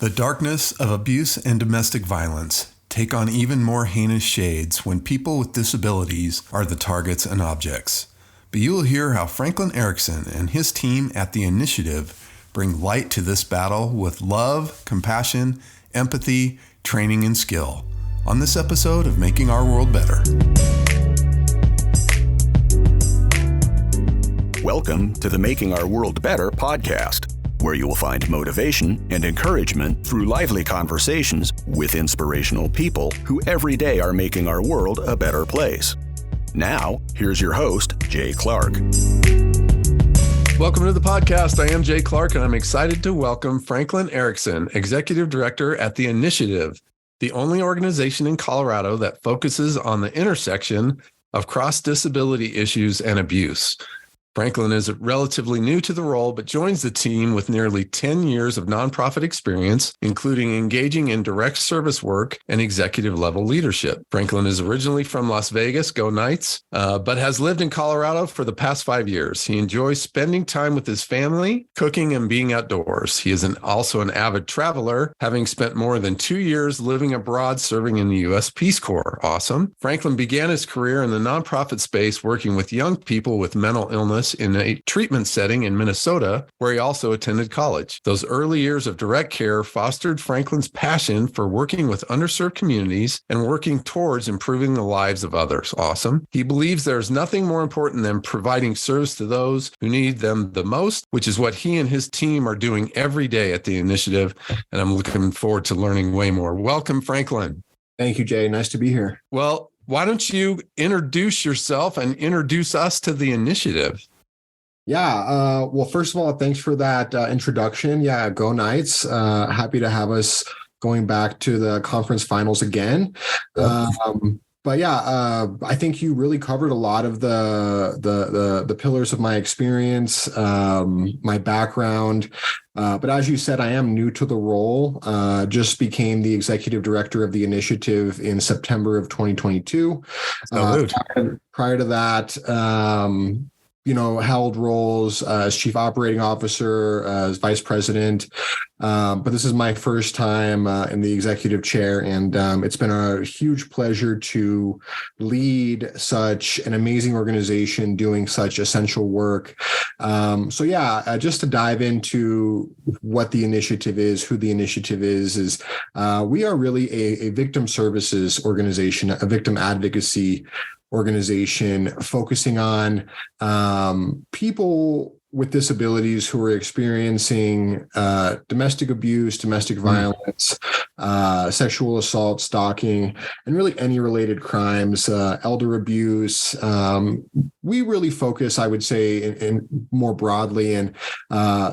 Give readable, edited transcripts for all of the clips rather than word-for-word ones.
The darkness of abuse and domestic violence take on even more heinous shades when people with disabilities are the targets and objects. But you will hear how Franklin Erickson and his team at The Initiative bring light to this battle with love, compassion, empathy, training, and skill on this episode of Making Our World Better. Welcome to the Making Our World Better podcast, where you will find motivation and encouragement through lively conversations with inspirational people who every day are making our world a better place. Now, here's your host, Jay Clark. Welcome to the podcast. I am Jay Clark, and I'm excited to welcome Franklin Erickson, Executive Director at The Initiative, the only organization in Colorado that focuses on the intersection of cross-disability issues and abuse. Franklin is relatively new to the role, but joins the team with nearly 10 years of nonprofit experience, including engaging in direct service work and executive level leadership. Franklin is originally from Las Vegas, go Knights, but has lived in Colorado for the past 5 years. He enjoys spending time with his family, cooking, and being outdoors. He is also an avid traveler, having spent more than 2 years living abroad serving in the U.S. Peace Corps. Awesome. Franklin began his career in the nonprofit space working with young people with mental illness in a treatment setting in Minnesota, where he also attended college. Those early years of direct care fostered Franklin's passion for working with underserved communities and working towards improving the lives of others. Awesome. He believes there's nothing more important than providing service to those who need them the most, which is what he and his team are doing every day at The Initiative. And I'm looking forward to learning way more. Welcome, Franklin. Thank you, Jay. Nice to be here. Well, why don't you introduce yourself and introduce us to The Initiative? Yeah. Well, first of all, thanks for that introduction. Yeah. Go Knights. Happy to have us going back to the conference finals again. But yeah, I think you really covered a lot of the pillars of my experience, my background. But as you said, I am new to the role. Just became the executive director of The Initiative in September of 2022. Prior to that, held roles as chief operating officer, as vice president. But this is my first time in the executive chair, and it's been a huge pleasure to lead such an amazing organization doing such essential work. Just to dive into what the initiative is, who the initiative is we are really a victim services organization, a victim advocacy organization focusing on people with disabilities who are experiencing domestic abuse, domestic violence, sexual assault, stalking, and really any related crimes, elder abuse. We really focus, I would say, in more broadly in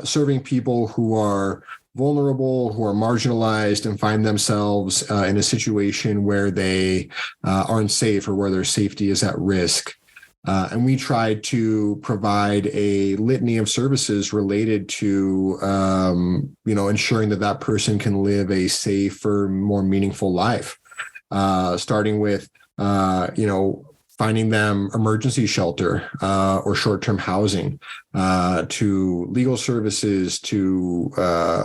serving people who are vulnerable, who are marginalized and find themselves in a situation where they aren't safe or where their safety is at risk. And we try to provide a litany of services related to, ensuring that person can live a safer, more meaningful life, starting with, finding them emergency shelter or short-term housing, to legal services, to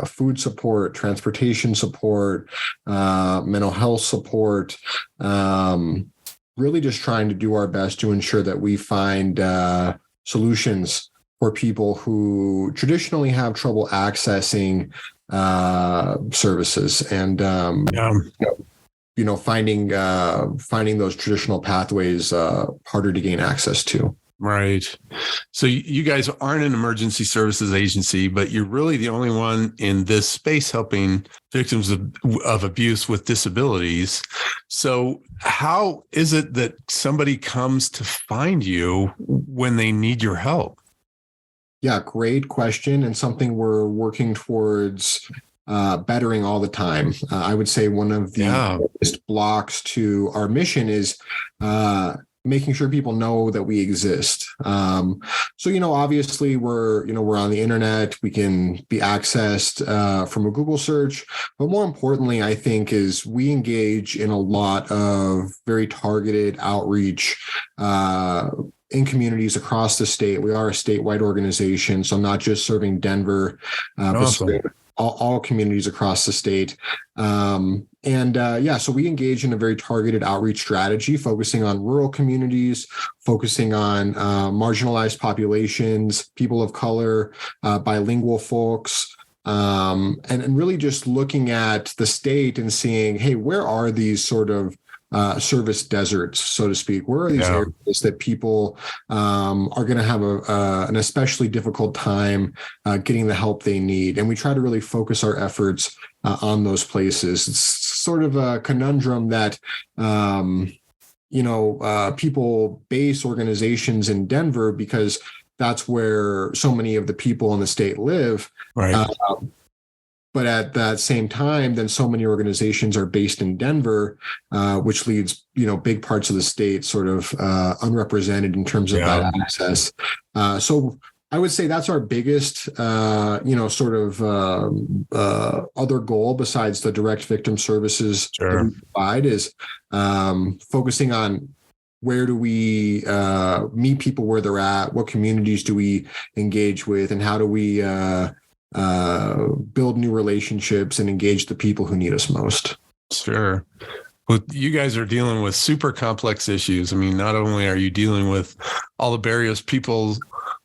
food support, transportation support, mental health support, really just trying to do our best to ensure that we find solutions for people who traditionally have trouble accessing services and, finding those traditional pathways harder to gain access to. Right. So you guys aren't an emergency services agency, but you're really the only one in this space helping victims of abuse with disabilities. So how is it that somebody comes to find you when they need your help? Yeah, great question, and something we're working towards bettering all the time. I would say one of the biggest blocks to our mission is making sure people know that we exist. Obviously we're on the internet, we can be accessed from a Google search, but more importantly, I think is we engage in a lot of very targeted outreach in communities across the state. We are a statewide organization, so not just serving Denver, but all communities across the state. So we engage in a very targeted outreach strategy, focusing on rural communities, focusing on marginalized populations, people of color, bilingual folks, and really just looking at the state and seeing, hey, where are these sort of service deserts, so to speak? Where are these areas that people are going to have an especially difficult time getting the help they need? And we try to really focus our efforts on those places. It's sort of a conundrum that people base organizations in Denver because that's where so many of the people in the state live. Right. But at that same time, then so many organizations are based in Denver, which leaves, big parts of the state sort of unrepresented in terms of that access. So I would say that's our biggest, other goal besides the direct victim services that we provide is focusing on where do we meet people where they're at, what communities do we engage with, and how do we build new relationships and engage the people who need us most. Sure. Well, you guys are dealing with super complex issues. I mean, not only are you dealing with all the barriers people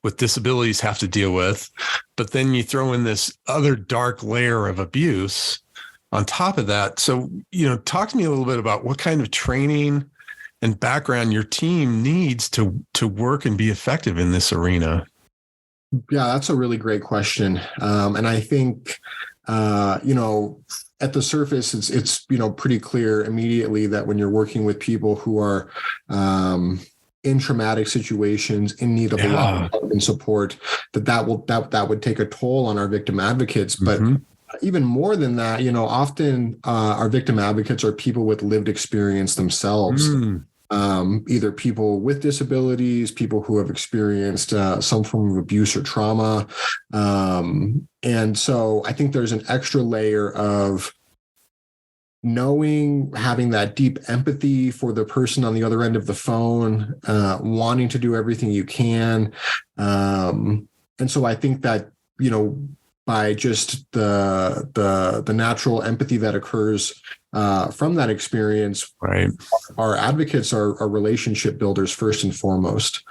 with disabilities have to deal with, but then you throw in this other dark layer of abuse on top of that. So, talk to me a little bit about what kind of training and background your team needs to work and be effective in this arena. Yeah, that's a really great question. And I think, at the surface, it's pretty clear immediately that when you're working with people who are in traumatic situations, in need of a lot of help and support, that would take a toll on our victim advocates. But even more than that, often our victim advocates are people with lived experience themselves. Either people with disabilities, people who have experienced some form of abuse or trauma. And so I think there's an extra layer of having that deep empathy for the person on the other end of the phone, wanting to do everything you can. And so I think that, by just the natural empathy that occurs from that experience, right, our advocates are relationship builders first and foremost.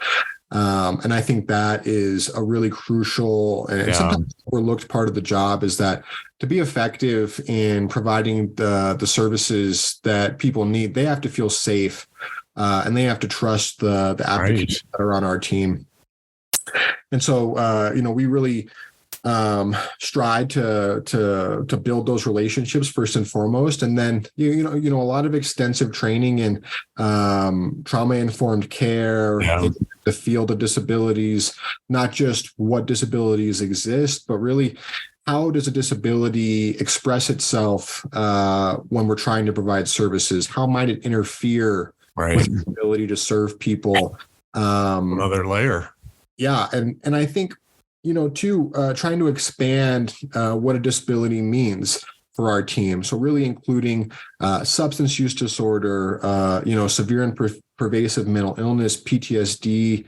And I think that is a really crucial and sometimes overlooked part of the job, is that to be effective in providing the services that people need, they have to feel safe and they have to trust the advocates that are on our team. And so, we really strive to build those relationships first and foremost, and then a lot of extensive training in trauma-informed care, in the field of disabilities, not just what disabilities exist, but really how does a disability express itself when we're trying to provide services? How might it interfere with the ability to serve people? Another layer. Yeah, and I think, trying to expand what a disability means for our team. So really including substance use disorder, severe and pervasive mental illness, PTSD,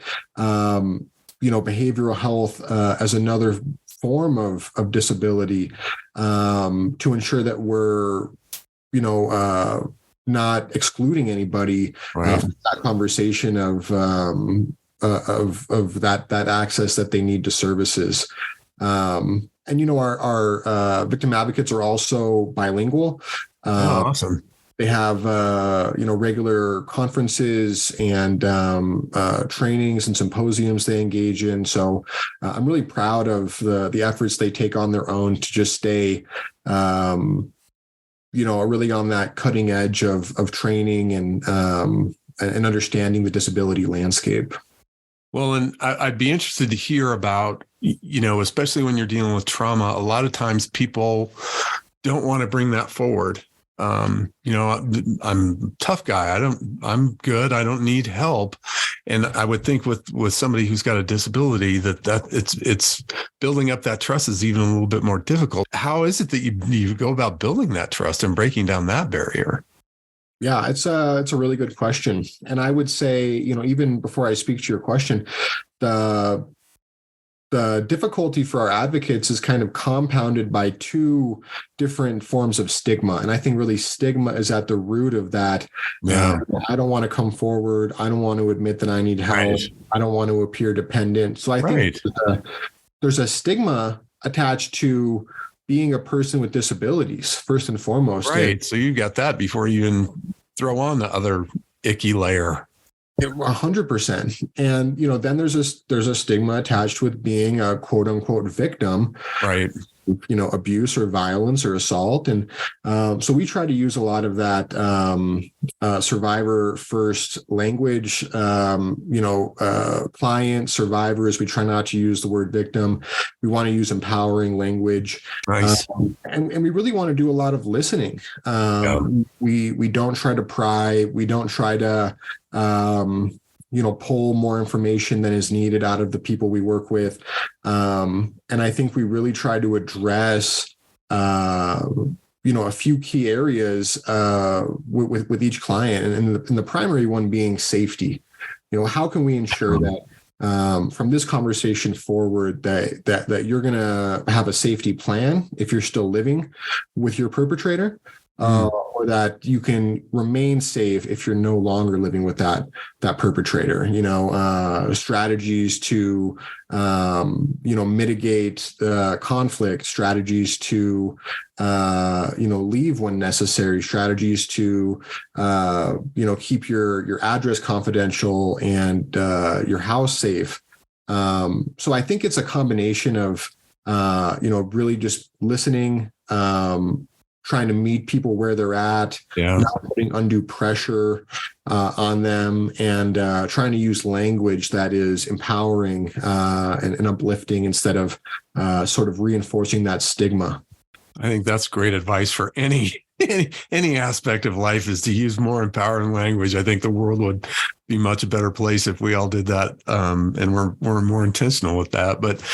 behavioral health as another form of disability, to ensure that we're, not excluding anybody from that conversation of that access that they need to services. And our victim advocates are also bilingual. Awesome. They have regular conferences and trainings and symposiums they engage in. So I'm really proud of the efforts they take on their own to just stay really on that cutting edge of training and understanding the disability landscape. Well, and I'd be interested to hear about, especially when you're dealing with trauma, a lot of times people don't want to bring that forward. I'm a tough guy. I'm good. I don't need help. And I would think with somebody who's got a disability that it's building up that trust is even a little bit more difficult. How is it that you go about building that trust and breaking down that barrier? Yeah, it's a really good question. And I would say, even before I speak to your question, the the difficulty for our advocates is kind of compounded by two different forms of stigma. And I think really stigma is at the root of that. Yeah. I don't want to come forward. I don't want to admit that I need help. Right. I don't want to appear dependent. So I think there's a stigma attached to being a person with disabilities, first and foremost. Right. So you got that before you even throw on the other icky layer. 100%. And, then there's a stigma attached with being a quote unquote victim, right? Abuse or violence or assault. And so we try to use a lot of that survivor first language, client survivors. We try not to use the word victim. We want to use empowering language. Nice. And we really want to do a lot of listening. We don't try to pry. We don't try to, pull more information than is needed out of the people we work with. And I think we really try to address, a few key areas with each client, and the primary one being safety. How can we ensure that from this conversation forward that you're going to have a safety plan if you're still living with your perpetrator, or that you can remain safe if you're no longer living with that perpetrator. Strategies to mitigate conflict, strategies to leave when necessary, strategies to keep your address confidential and your house safe. So I think it's a combination of really just listening, trying to meet people where they're at, not putting undue pressure on them, and trying to use language that is empowering and uplifting instead of sort of reinforcing that stigma. I think that's great advice for any aspect of life, is to use more empowering language. I think the world would be much a better place if we all did that, and we're more intentional with that. But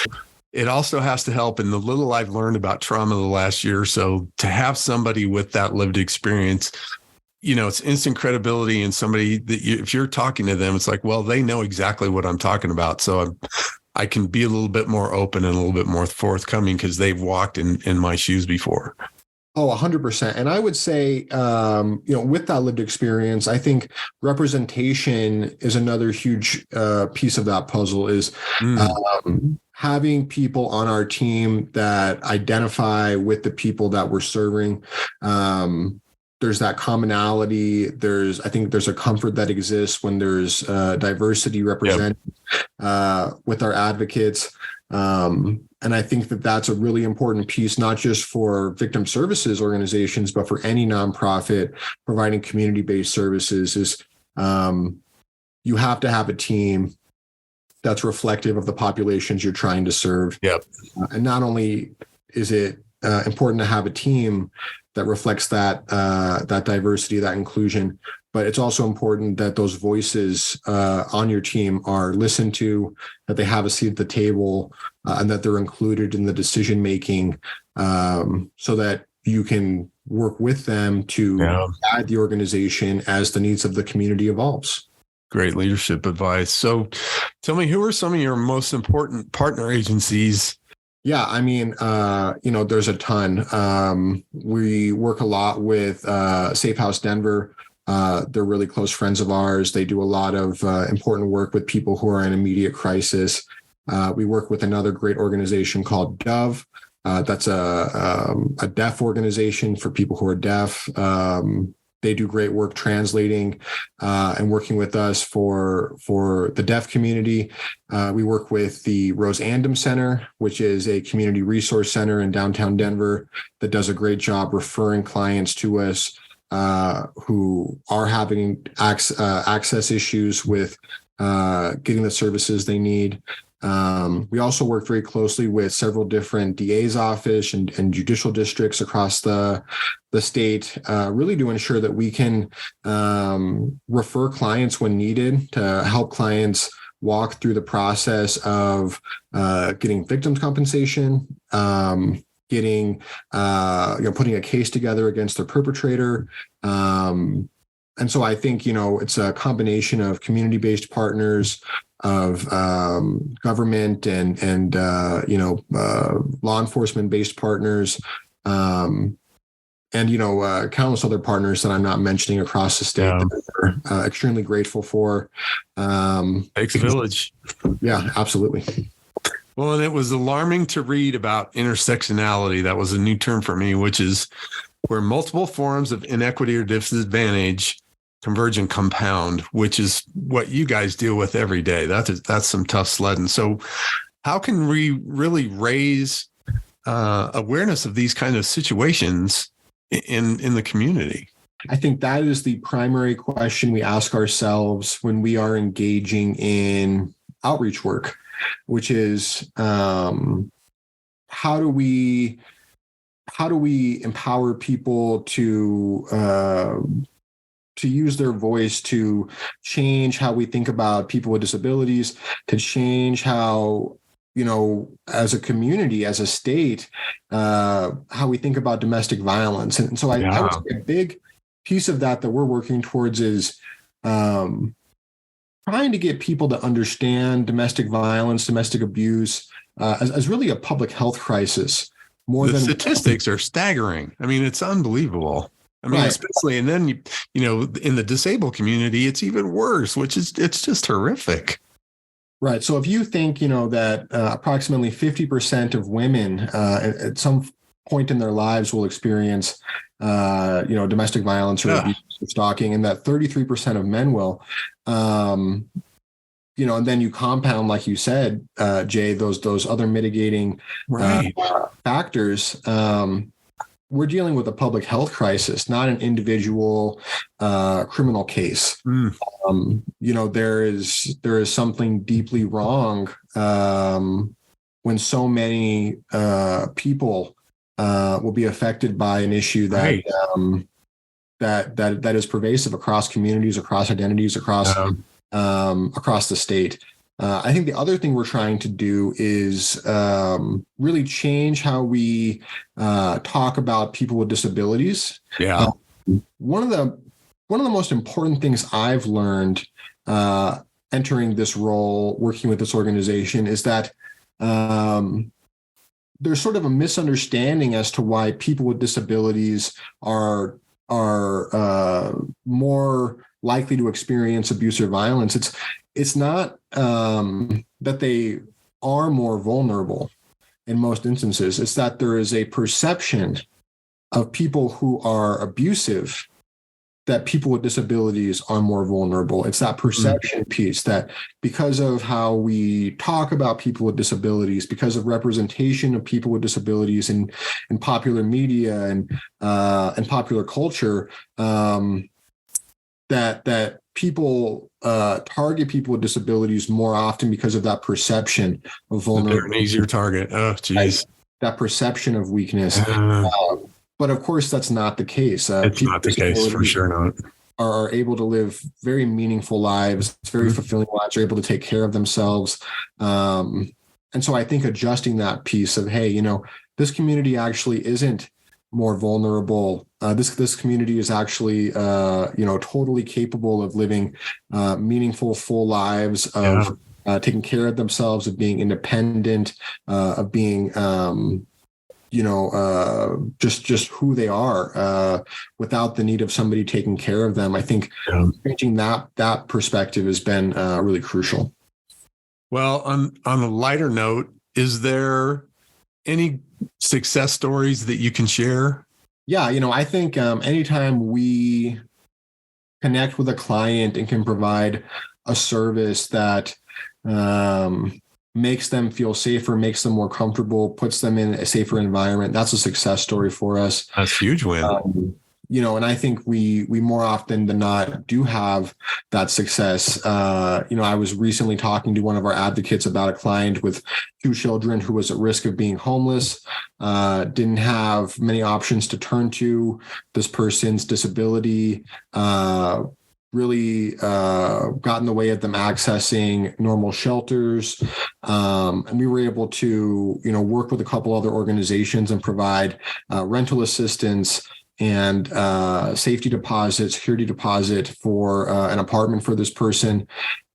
it also has to help. In the little I've learned about trauma the last year or so, to have somebody with that lived experience, it's instant credibility, and somebody that if you're talking to them, it's like, well, they know exactly what I'm talking about. So I can be a little bit more open and a little bit more forthcoming because they've walked in my shoes before. Oh, 100%. And I would say, with that lived experience, I think representation is another huge piece of that puzzle, is having people on our team that identify with the people that we're serving. There's that commonality. I think there's a comfort that exists when there's diversity represented with our advocates. And I think that that's a really important piece, not just for victim services organizations, but for any nonprofit providing community-based services, is you have to have a team that's reflective of the populations you're trying to serve. And not only is it important to have a team that reflects that diversity, that inclusion, but it's also important that those voices on your team are listened to, that they have a seat at the table, and that they're included in the decision making, so that you can work with them to guide the organization as the needs of the community evolves. Great leadership advice. So tell me, who are some of your most important partner agencies? Yeah, I mean, there's a ton. We work a lot with Safe House Denver. They're really close friends of ours. They do a lot of important work with people who are in immediate crisis. We work with another great organization called Dove. That's a deaf organization for people who are deaf. They do great work translating and working with us for the deaf community. We work with the Rose Andom Center, which is a community resource center in downtown Denver that does a great job referring clients to us who are having access issues with getting the services they need. We also work very closely with several different DA's office and judicial districts across the state, really to ensure that we can refer clients when needed to help clients walk through the process of getting victims compensation, getting putting a case together against their perpetrator. And so I think, it's a combination of community-based partners, government and law enforcement based partners, and countless other partners that I'm not mentioning across the state that we're extremely grateful for. Takes a village. Yeah, absolutely. Well, and it was alarming to read about intersectionality. That was a new term for me, which is where multiple forms of inequity or disadvantage converge and compound, which is what you guys deal with every day. That's some tough sledding. So how can we really raise awareness of these kind of situations in the community? I think that is the primary question we ask ourselves when we are engaging in outreach work, which is how do we empower people to use their voice to change how we think about people with disabilities, to change how, as a community, as a state, how we think about domestic violence. And so I would say a big piece of that we're working towards is trying to get people to understand domestic violence, domestic abuse as really a public health crisis. The statistics are staggering. I mean, it's unbelievable. I mean, especially, and then, in the disabled community, it's even worse, it's just horrific. Right. So if you think, that approximately 50% of women at some point in their lives will experience, domestic violence or abuse or stalking, and that 33% of men will, and then you compound, like you said, Jay, those other mitigating factors. We're dealing with a public health crisis, not an individual criminal case. There is something deeply wrong when so many people will be affected by an issue that is pervasive across communities, across identities, across the state. I think the other thing we're trying to do is really change how we talk about people with disabilities. Yeah. One of the most important things I've learned entering this role, working with this organization, is that there's sort of a misunderstanding as to why people with disabilities are more likely to experience abuse or violence. It's not that they are more vulnerable in most instances. It's that there is a perception of people who are abusive that people with disabilities are more vulnerable. It's that perception piece that because of how we talk about people with disabilities, because of representation of people with disabilities in popular media and popular culture, that people target people with disabilities more often because of that perception of vulnerability. They're an easier target. Oh, geez. That perception of weakness. But of course, that's not the case. It's not the case, for sure not. Are able to live very meaningful lives, very fulfilling lives, are able to take care of themselves. And so I think adjusting that piece of, hey, this community actually isn't more vulnerable. This community is actually, totally capable of living meaningful, full lives, of taking care of themselves, of being independent, of being, just who they are without the need of somebody taking care of them. I think changing that perspective has been really crucial. Well, on a lighter note, is there any success stories that you can share? Yeah, I think anytime we connect with a client and can provide a service that makes them feel safer, makes them more comfortable, puts them in a safer environment, that's a success story for us. That's a huge win. And I think we more often than not do have that success. I was recently talking to one of our advocates about a client with 2 children who was at risk of being homeless, didn't have many options to turn to. This person's disability really got in the way of them accessing normal shelters. And we were able to, work with a couple other organizations and provide rental assistance, and safety deposit, security deposit for an apartment for this person.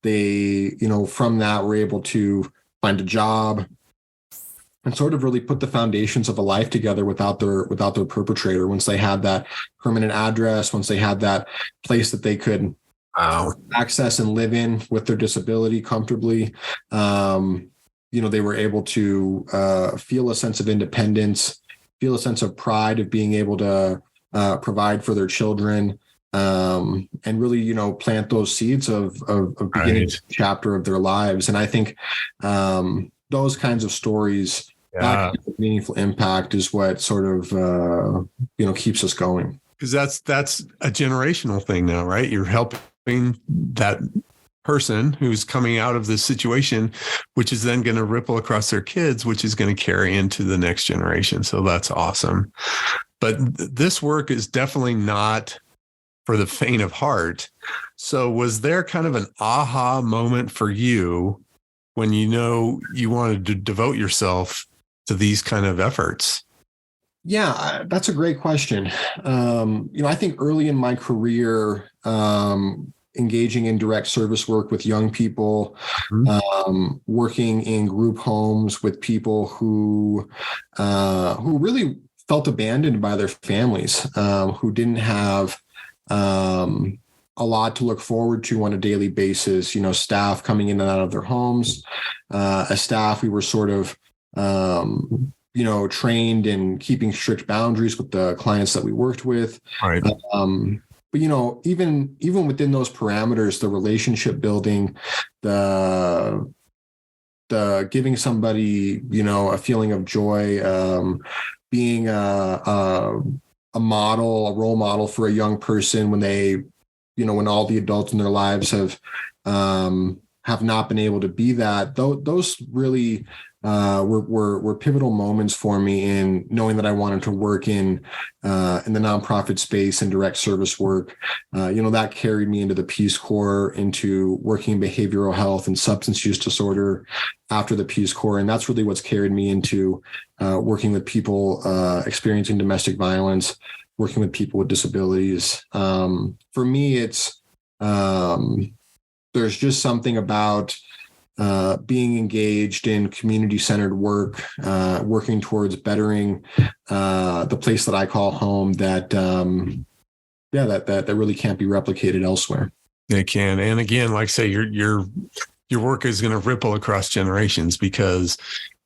They, from that were able to find a job and sort of really put the foundations of a life together without their perpetrator. Once they had that permanent address, once they had that place that they could access and live in with their disability comfortably, they were able to feel a sense of independence, feel a sense of pride of being able to provide for their children, and really, plant those seeds of beginning a chapter of their lives. And I think those kinds of stories, that kind of meaningful impact is what sort of, keeps us going. Because that's a generational thing now, right? You're helping that person who's coming out of this situation, which is then going to ripple across their kids, which is going to carry into the next generation. So that's awesome. But this work is definitely not for the faint of heart. So was there kind of an aha moment for you when you wanted to devote yourself to these kind of efforts? Yeah, that's a great question. I think early in my career, engaging in direct service work with young people, working in group homes with people who really felt abandoned by their families, who didn't have a lot to look forward to on a daily basis. Staff coming in and out of their homes. As staff, we were sort of trained in keeping strict boundaries with the clients that we worked with. Right. But even within those parameters, the relationship building, the giving somebody, a feeling of joy, being a model, a role model for a young person when they, when all the adults in their lives have not been able to be that. Those really were pivotal moments for me in knowing that I wanted to work in the nonprofit space and direct service work. That carried me into the Peace Corps, into working in behavioral health and substance use disorder after the Peace Corps. And that's really what's carried me into working with people experiencing domestic violence, working with people with disabilities. For me, it's there's just something about being engaged in community-centered work, working towards bettering the place that I call home that really can't be replicated elsewhere. It can. And again, like I say, your work is going to ripple across generations because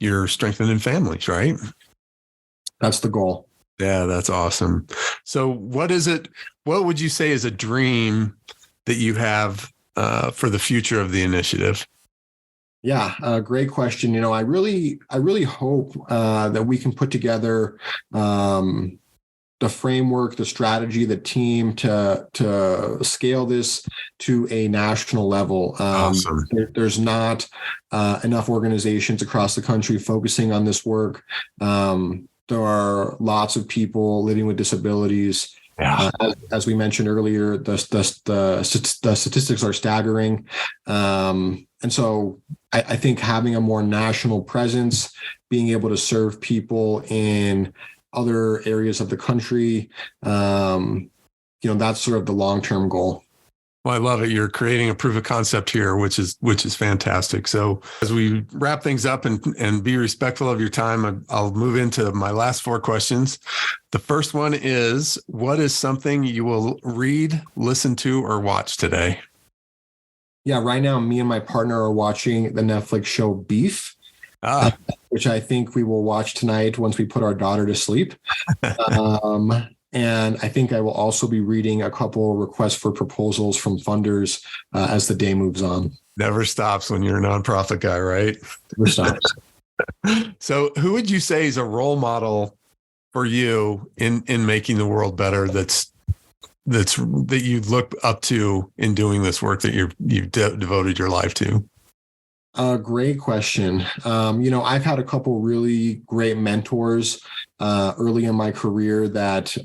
you're strengthening families, right? That's the goal. Yeah, that's awesome. So what would you say is a dream that you have for the future of the initiative? Yeah, great question. I really hope that we can put together the framework, the strategy, the team to scale this to a national level. Awesome. There's not enough organizations across the country focusing on this work. There are lots of people living with disabilities. Yeah. As we mentioned earlier, the statistics are staggering. And so I think having a more national presence, being able to serve people in other areas of the country, that's sort of the long-term goal. Well, I love it. You're creating a proof of concept here, which is fantastic. So as we wrap things up and be respectful of your time, I'll move into my last 4 questions. The first one is, what is something you will read, listen to, or watch today? Yeah, right now, me and my partner are watching the Netflix show Beef, which I think we will watch tonight once we put our daughter to sleep. And I think I will also be reading a couple requests for proposals from funders as the day moves on. Never stops when you're a nonprofit guy, right? Never stops. So who would you say is a role model for you in making the world better that you look up to in doing this work that you've devoted your life to? Great question. I've had a couple really great mentors early in my career that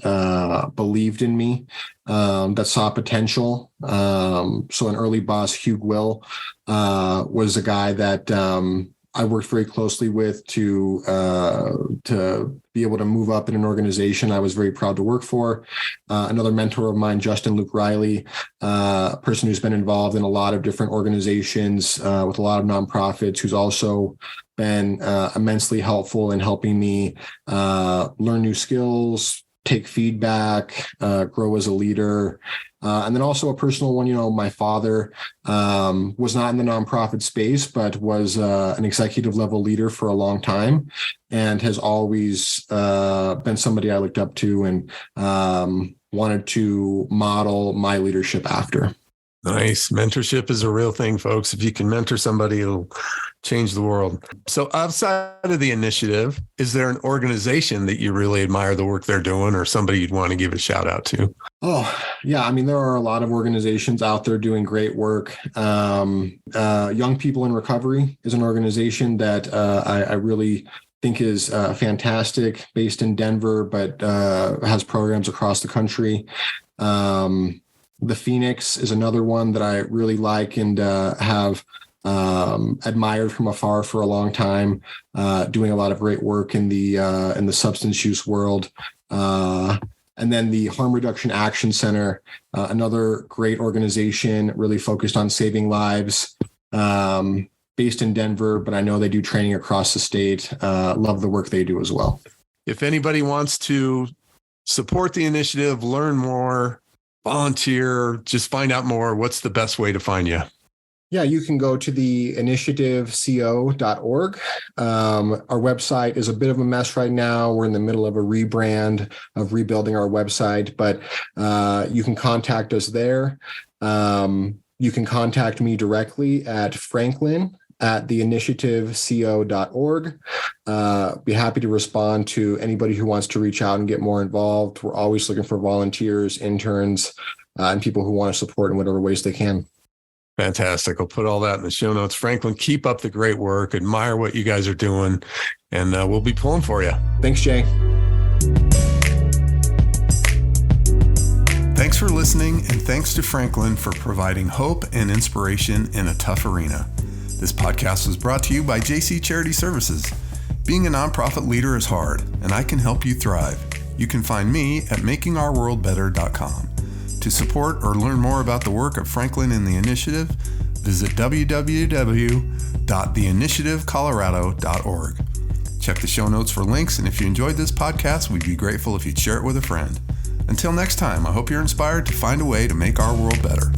believed in me, that saw potential. So an early boss, Hugh Will, was a guy that I worked very closely with to be able to move up in an organization I was very proud to work for. Another mentor of mine, Justin Luke Riley, a person who's been involved in a lot of different organizations with a lot of nonprofits, who's also been immensely helpful in helping me learn new skills, take feedback, grow as a leader. And then also a personal one, my father was not in the nonprofit space, but was an executive level leader for a long time and has always been somebody I looked up to and wanted to model my leadership after. Nice. Mentorship is a real thing, folks. If you can mentor somebody, it'll change the world. So outside of the initiative, is there an organization that you really admire the work they're doing or somebody you'd want to give a shout out to? Oh, yeah. I mean, there are a lot of organizations out there doing great work. Young People in Recovery is an organization that I really think is fantastic, based in Denver, but has programs across the country. The Phoenix is another one that I really like and have admired from afar for a long time, doing a lot of great work in the substance use world. And then the Harm Reduction Action Center, another great organization really focused on saving lives, based in Denver, but I know they do training across the state. Love the work they do as well. If anybody wants to support the initiative, learn more, volunteer, just find out more, what's the best way to find you? Yeah, you can go to the initiativeco.org. Our website is a bit of a mess right now. We're in the middle of a rebrand of rebuilding our website, but you can contact us there. You can contact me directly at franklin@theinitiativeco.org. Be happy to respond to anybody who wants to reach out and get more involved. We're always looking for volunteers, interns, and people who want to support in whatever ways they can. Fantastic. I'll put all that in the show notes. Franklin, keep up the great work. Admire what you guys are doing, and we'll be pulling for you. Thanks, Jay. Thanks for listening, and thanks to Franklin for providing hope and inspiration in a tough arena. This podcast was brought to you by JC Charity Services. Being a nonprofit leader is hard, and I can help you thrive. You can find me at makingourworldbetter.com. To support or learn more about the work of Franklin and the Initiative, visit www.theinitiativecolorado.org. Check the show notes for links, and if you enjoyed this podcast, we'd be grateful if you'd share it with a friend. Until next time, I hope you're inspired to find a way to make our world better.